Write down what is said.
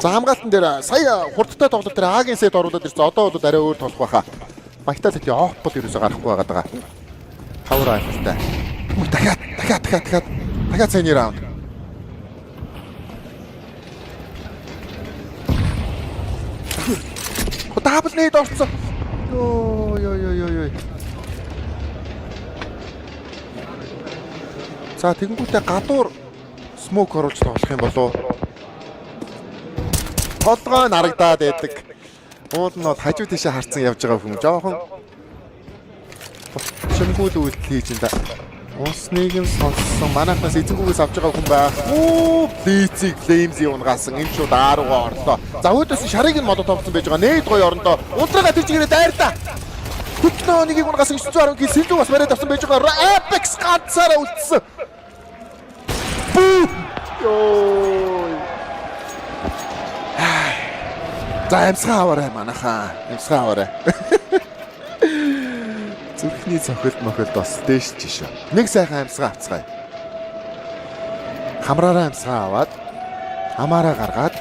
За хамгаалтан дээр сая хурдтай тоглолт дээр Агийн сет оруулаад ирсэн. Одоо бол арай өөр тоглох байхаа. Баятал хэдий офбол ерөөсөй гарахгүй байгаа даа. Power rifle-тай. Дахиад цэний раунд. Дабл нейд орсон. Йоо. За тэгэнгүүтээ гадуур смок оруулж тоглох юм болов. Толгой нарагдаад байдаг. Уул нь бол хажуу тийшээ харцсан явж байгаа хүн жоохон шимгүүл үйлдэл хийж энэ. Усныг нь сонссон. Манайхаас эзэнгүүгээс авч байгаа хүн байх. Блициг флеймс юунгасан энэ шууд ааруугаа орлоо. За өөдөөс шарыг нь модо товцсон байж байгаа. Нээд гоё орондоо. Унтрага тэр чигээрээ дайрлаа. Хүчнөө нэгийг унгасан 910 кг сэлжүү бас бариад авсан байж байгаа. Apex ганцаараа үлдсэн. Йоо. За амсгаа аваарай манайхаа. Амсгаа аваарай. Зүрхний цохилт мохилт бас дээшч шүү. Нэг сайхан амсгаа авцгаая. Хамраараа амсгаа аваад хамаараа гаргаад